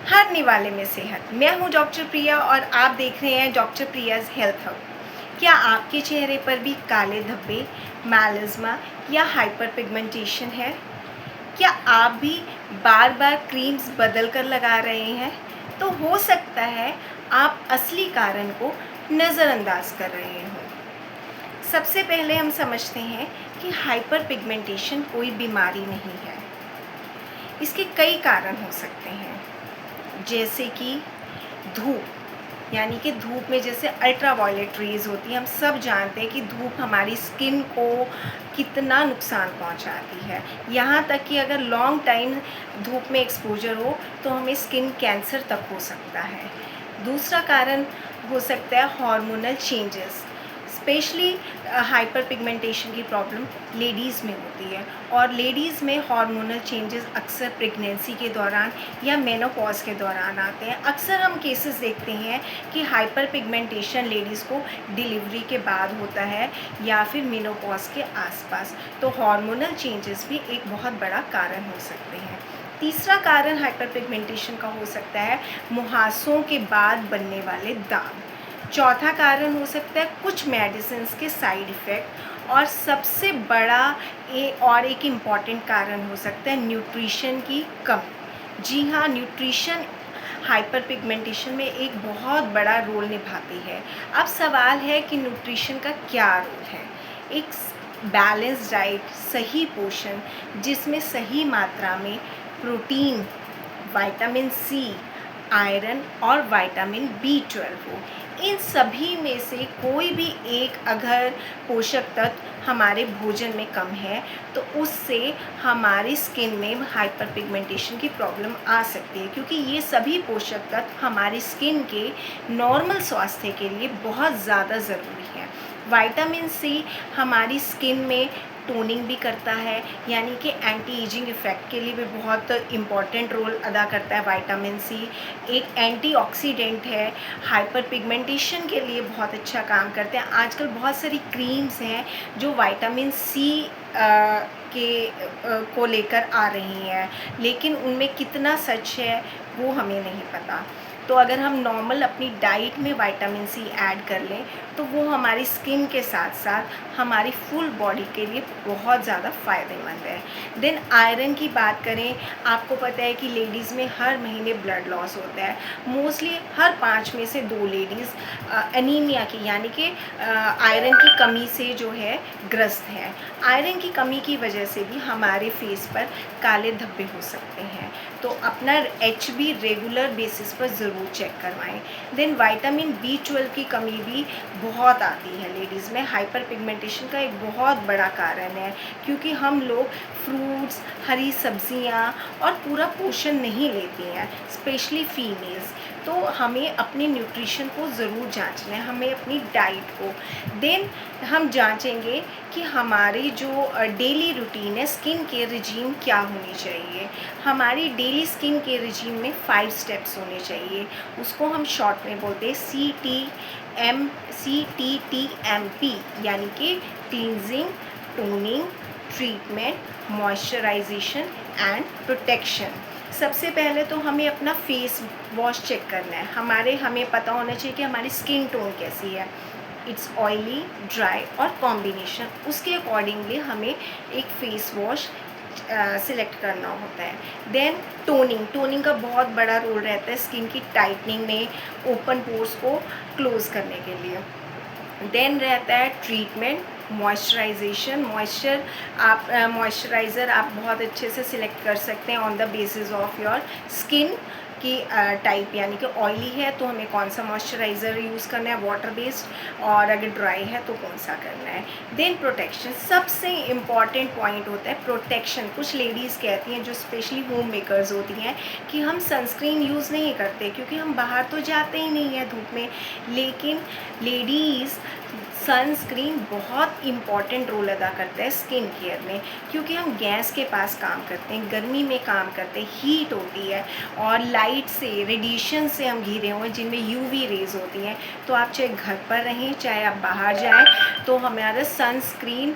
हर निवाले में सेहत। मैं हूँ डॉक्टर प्रिया और आप देख रहे हैं डॉक्टर प्रियाज़ हेल्थ हब। क्या आपके चेहरे पर भी काले धब्बे, मेलास्मा या हाइपर पिगमेंटेशन है? क्या आप भी बार बार क्रीम्स बदल कर लगा रहे हैं? तो हो सकता है आप असली कारण को नज़रअंदाज कर रहे हो। सबसे पहले हम समझते हैं कि हाइपर पिगमेंटेशन कोई बीमारी नहीं है। इसके कई कारण हो सकते हैं, जैसे कि धूप, यानी कि धूप में जैसे अल्ट्रावायलेट रेज़ होती हैं। हम सब जानते हैं कि धूप हमारी स्किन को कितना नुकसान पहुंचाती है। यहाँ तक कि अगर लॉन्ग टाइम धूप में एक्सपोजर हो तो हमें स्किन कैंसर तक हो सकता है। दूसरा कारण हो सकता है hormonal changes. Specially hyper pigmentation की प्रॉब्लम लेडीज़ में होती है, और लेडीज़ में हार्मोनल चेंजेस अक्सर प्रेगनेंसी के दौरान या मेनोपॉज के दौरान आते हैं। अक्सर हम केसेस देखते हैं कि हाइपर पिगमेंटेशन लेडीज़ को डिलीवरी के बाद होता है या फिर मेनोपॉज के आसपास। तो हार्मोनल चेंजेस भी एक बहुत बड़ा कारण हो सकते हैं। तीसरा कारण हाइपर पिगमेंटेशन का हो सकता है मुहासों के बाद बनने वाले दाग। चौथा कारण हो सकता है कुछ मेडिसिन्स के साइड इफ़ेक्ट, और सबसे बड़ा एक इम्पॉर्टेंट कारण हो सकता है न्यूट्रिशन की कमी। जी हाँ, न्यूट्रिशन हाइपर पिगमेंटेशन में एक बहुत बड़ा रोल निभाती है। अब सवाल है कि न्यूट्रिशन का क्या रोल है। एक बैलेंस डाइट, सही पोषण जिसमें सही मात्रा में प्रोटीन, विटामिन सी, आयरन और विटामिन B12 हो। इन सभी में से कोई भी एक अगर पोषक तत्व हमारे भोजन में कम है तो उससे हमारी स्किन में हाइपर पिगमेंटेशन की प्रॉब्लम आ सकती है, क्योंकि ये सभी पोषक तत्व हमारी स्किन के नॉर्मल स्वास्थ्य के लिए बहुत ज़्यादा ज़रूरी है। विटामिन सी हमारी स्किन में टोनिंग भी करता है, यानी कि एंटी एजिंग इफ़ेक्ट के लिए भी बहुत इम्पॉर्टेंट रोल अदा करता है। विटामिन सी एक एंटीऑक्सीडेंट है, हाइपर पिगमेंटेशन के लिए बहुत अच्छा काम करते हैं। आजकल बहुत सारी क्रीम्स हैं जो विटामिन सी को लेकर आ रही हैं, लेकिन उनमें कितना सच है वो हमें नहीं पता। तो अगर हम नॉर्मल अपनी डाइट में विटामिन सी ऐड कर लें तो वो हमारी स्किन के साथ साथ हमारी फुल बॉडी के लिए बहुत ज़्यादा फ़ायदेमंद है। देन आयरन की बात करें, आपको पता है कि लेडीज़ में हर महीने ब्लड लॉस होता है। मोस्टली हर 5 में से 2 लेडीज़ एनीमिया की, यानी कि आयरन की कमी से जो है ग्रस्त है। आयरन की कमी की वजह से भी हमारे फेस पर काले धब्बे हो सकते हैं। तो अपना HB रेगुलर बेसिस पर ज़रूर चेक करवाएं। देन विटामिन B12 की कमी भी बहुत आती है लेडीज़ में। हाइपर पिगमेंटेशन का एक बहुत बड़ा कारण है, क्योंकि हम लोग फ्रूट्स, हरी सब्जियां और पूरा पोषण नहीं लेती हैं, स्पेशली फीमेल्स। तो हमें अपने न्यूट्रिशन को ज़रूर जांचना है, हमें अपनी डाइट को। देन हम जांचेंगे कि हमारी जो डेली रूटीन है, स्किन केयर रिजीम क्या होनी चाहिए। हमारी डेली स्किन केयर रिजीम में 5 स्टेप्स होने चाहिए। उसको हम शॉर्ट में बोलते हैं CTTMP, यानी कि cleansing, toning, treatment, moisturisation and protection. सबसे पहले तो हमें अपना फेस वॉश चेक करना है। हमें पता होना चाहिए कि हमारी स्किन टोन कैसी है, इट्स ऑयली, ड्राई और कॉम्बिनेशन। उसके अकॉर्डिंगली हमें एक फेस वॉश सिलेक्ट करना होता है। देन टोनिंग का बहुत बड़ा रोल रहता है स्किन की टाइटनिंग में, ओपन पोर्स को क्लोज़ करने के लिए। देन रहता है ट्रीटमेंट, मॉइस्चराइज़र आप बहुत अच्छे से सिलेक्ट कर सकते हैं on the basis of your skin की टाइप, यानी कि ऑयली है तो हमें कौन सा मॉइस्चराइज़र यूज़ करना है, वाटर बेस्ड, और अगर ड्राई है तो कौन सा करना है। देन प्रोटेक्शन, सबसे इम्पॉर्टेंट पॉइंट होता है प्रोटेक्शन। कुछ लेडीज़ कहती हैं, जो स्पेशली होम मेकर्स होती हैं, कि हम सनस्क्रीन यूज़ नहीं करते क्योंकि हम बाहर तो जाते ही नहीं हैं धूप में। लेकिन लेडीज़, सनस्क्रीन बहुत इम्पॉर्टेंट रोल अदा करता है स्किन केयर में, क्योंकि हम गैस के पास काम करते हैं, गर्मी में काम करते हैं, हीट होती है और लाइट से, रेडिएशन से हम घिरे हुए हैं जिनमें UV रेज़ होती हैं। तो आप चाहे घर पर रहें चाहे आप बाहर जाएं, तो हमारा सनस्क्रीन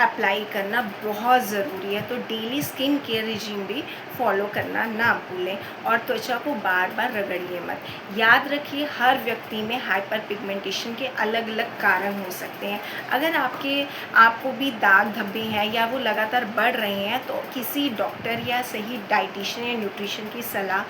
अप्लाई करना बहुत ज़रूरी है। तो डेली स्किन केयर रिजीम भी फॉलो करना ना भूलें और त्वचा को बार बार रगड़िए मत। याद रखिए, हर व्यक्ति में हाइपर पिगमेंटेशन के अलग अलग कारण हो सकते हैं। अगर आपको भी दाग धब्बे हैं या वो लगातार बढ़ रहे हैं तो किसी डॉक्टर या सही डाइटिशियन या न्यूट्रिशन की सलाह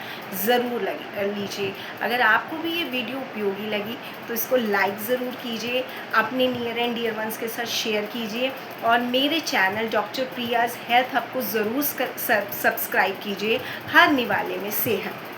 ज़रूर लीजिए। अगर आपको भी ये वीडियो उपयोगी लगी तो इसको लाइक ज़रूर कीजिए, अपने नियर एंड डियर वंस के साथ शेयर कीजिए और मेरे चैनल डॉक्टर प्रियाज़ हेल्थ हब को ज़रूर सब्सक्राइब कीजिए। हर निवाले में सेहत।